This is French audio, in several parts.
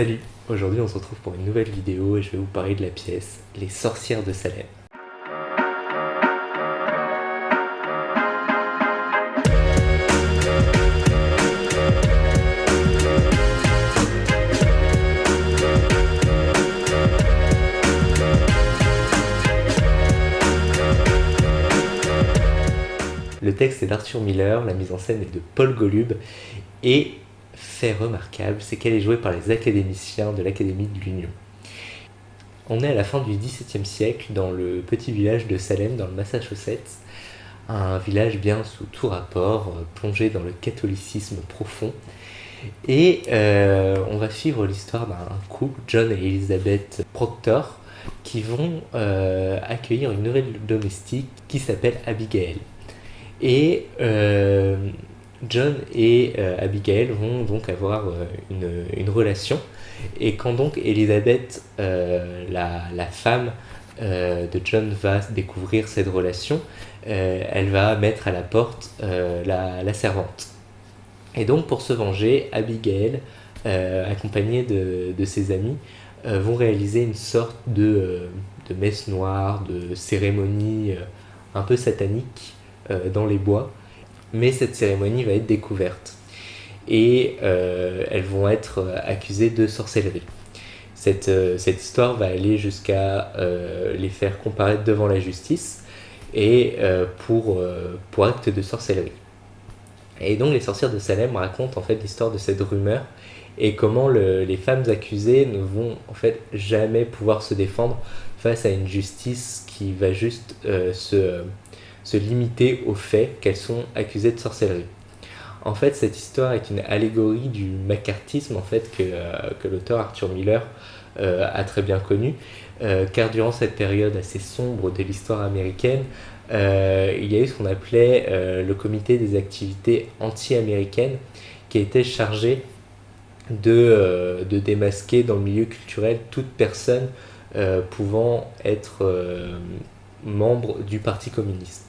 Salut, aujourd'hui on se retrouve pour une nouvelle vidéo et je vais vous parler de la pièce Les Sorcières de Salem. Le texte est d'Arthur Miller, la mise en scène est de Paul Golub et fait remarquable, c'est qu'elle est jouée par les académiciens de l'Académie de l'Union. On est à la fin du XVIIe siècle dans le petit village de Salem dans le Massachusetts, un village bien sous tout rapport, plongé dans le catholicisme profond. Et on va suivre l'histoire d'un couple, John et Elizabeth Proctor, qui vont accueillir une nouvelle domestique qui s'appelle Abigail. Et John et Abigail vont donc avoir une relation. Et quand donc Elizabeth, la femme de John, va découvrir cette relation, elle va mettre à la porte la servante. Et donc pour se venger, Abigail, accompagnée de ses amis, vont réaliser une sorte de messe noire, de cérémonie un peu satanique dans les bois. Mais cette cérémonie va être découverte et elles vont être accusées de sorcellerie. Cette histoire va aller jusqu'à les faire comparaître devant la justice et pour acte de sorcellerie. Et donc les sorcières de Salem racontent en fait l'histoire de cette rumeur et comment les femmes accusées ne vont en fait jamais pouvoir se défendre face à une justice qui va juste se limiter au fait qu'elles sont accusées de sorcellerie. En fait, cette histoire est une allégorie du macartisme en fait, que l'auteur Arthur Miller a très bien connu, car durant cette période assez sombre de l'histoire américaine, il y a eu ce qu'on appelait le comité des activités anti-américaines, qui était chargé de démasquer dans le milieu culturel toute personne pouvant être membre du Parti communiste.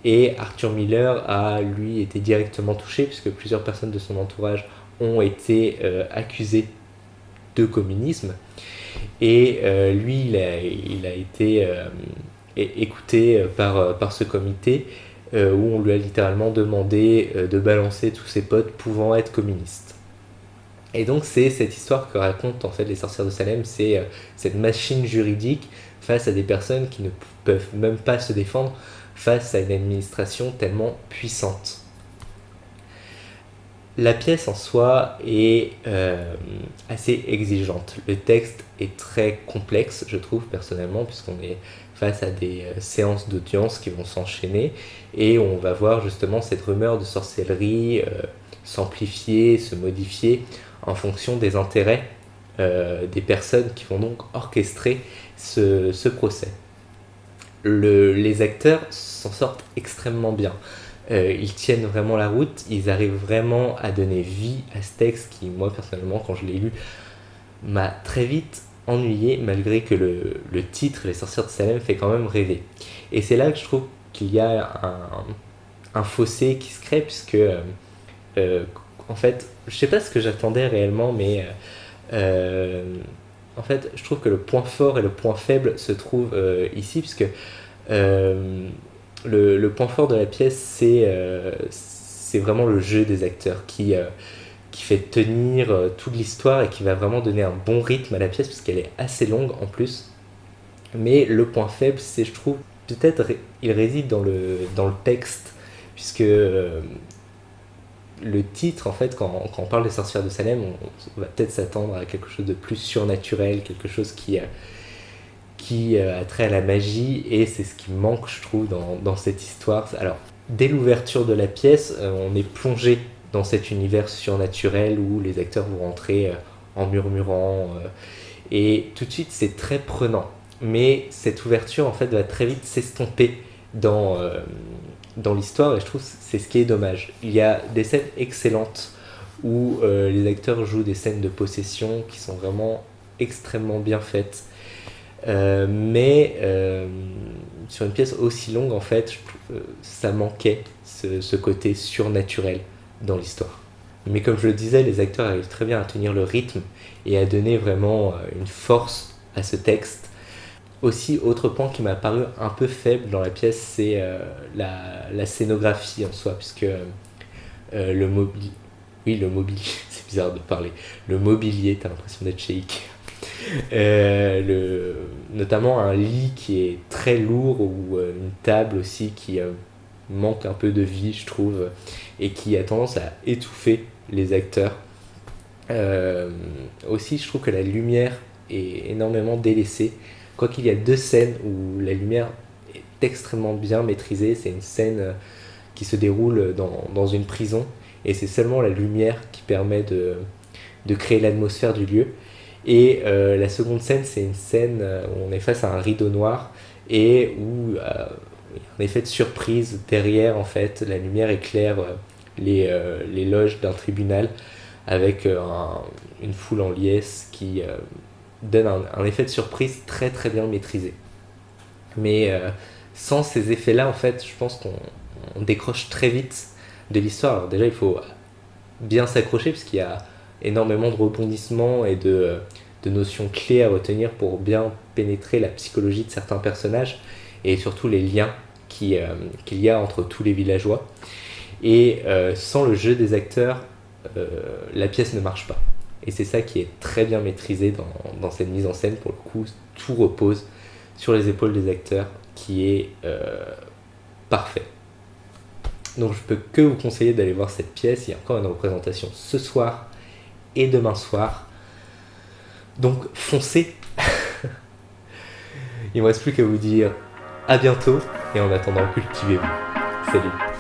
Et Arthur Miller a, lui, été directement touché, puisque plusieurs personnes de son entourage ont été accusées de communisme. Et lui, il a été écouté par ce comité, où on lui a littéralement demandé de balancer tous ses potes pouvant être communistes. Et donc c'est cette histoire que racontent en fait les sorcières de Salem, c'est cette machine juridique face à des personnes qui ne peuvent même pas se défendre face à une administration tellement puissante. La pièce en soi est assez exigeante. Le texte est très complexe, je trouve personnellement, puisqu'on est face à des séances d'audience qui vont s'enchaîner et on va voir justement cette rumeur de sorcellerie s'amplifier, se modifier en fonction des intérêts des personnes qui vont donc orchestrer ce procès. Les acteurs s'en sortent extrêmement bien. Ils tiennent vraiment la route, ils arrivent vraiment à donner vie à ce texte qui, moi personnellement, quand je l'ai lu, m'a très vite ennuyé, malgré que le titre, Les Sorcières de Salem, fait quand même rêver. Et c'est là que je trouve qu'il y a un fossé qui se crée, puisque en fait, je sais pas ce que j'attendais réellement, mais en fait, je trouve que le point fort et le point faible se trouvent ici, puisque le point fort de la pièce, c'est vraiment le jeu des acteurs qui fait tenir toute l'histoire et qui va vraiment donner un bon rythme à la pièce, puisqu'elle est assez longue en plus. Mais le point faible, c'est, je trouve, peut-être il réside dans le texte, puisque le titre, en fait, quand on parle des sorcières de Salem, on va peut-être s'attendre à quelque chose de plus surnaturel, quelque chose qui a trait à la magie, et c'est ce qui manque, je trouve, dans cette histoire. Alors, dès l'ouverture de la pièce, on est plongé dans cet univers surnaturel où les acteurs vont rentrer en murmurant, et tout de suite, c'est très prenant. Mais cette ouverture, en fait, va très vite s'estomper dans l'histoire, et je trouve que c'est ce qui est dommage. Il y a des scènes excellentes où les acteurs jouent des scènes de possession qui sont vraiment extrêmement bien faites, mais sur une pièce aussi longue, en fait, ça manquait ce côté surnaturel dans l'histoire. Mais comme je le disais, les acteurs arrivent très bien à tenir le rythme et à donner vraiment une force à ce texte. Aussi, autre point qui m'a paru un peu faible dans la pièce, c'est la scénographie en soi, puisque le mobilier... Oui, le mobilier, c'est bizarre de parler. Le mobilier, t'as l'impression d'être chez Ikea. Notamment un lit qui est très lourd ou une table aussi qui manque un peu de vie, je trouve, et qui a tendance à étouffer les acteurs. Aussi, je trouve que la lumière est énormément délaissée. Quoiqu'il y a 2 scènes où la lumière est extrêmement bien maîtrisée, c'est une scène qui se déroule dans une prison, et c'est seulement la lumière qui permet de créer l'atmosphère du lieu. Et la seconde scène, c'est une scène où on est face à un rideau noir et où il y a un effet de surprise derrière, en fait, la lumière éclaire les loges d'un tribunal avec une foule en liesse qui donne un effet de surprise très très bien maîtrisé. Mais sans ces effets-là, en fait, je pense qu'on décroche très vite de l'histoire. Alors déjà, il faut bien s'accrocher parce qu'il y a énormément de rebondissements et de notions clés à retenir pour bien pénétrer la psychologie de certains personnages et surtout les liens qu'il y a entre tous les villageois. Et sans le jeu des acteurs, la pièce ne marche pas. Et c'est ça qui est très bien maîtrisé dans cette mise en scène. Pour le coup, tout repose sur les épaules des acteurs, qui est parfait. Donc je peux que vous conseiller d'aller voir cette pièce. Il y a encore une représentation ce soir et demain soir. Donc foncez. Il ne me reste plus qu'à vous dire à bientôt, et en attendant, cultivez-vous. Salut.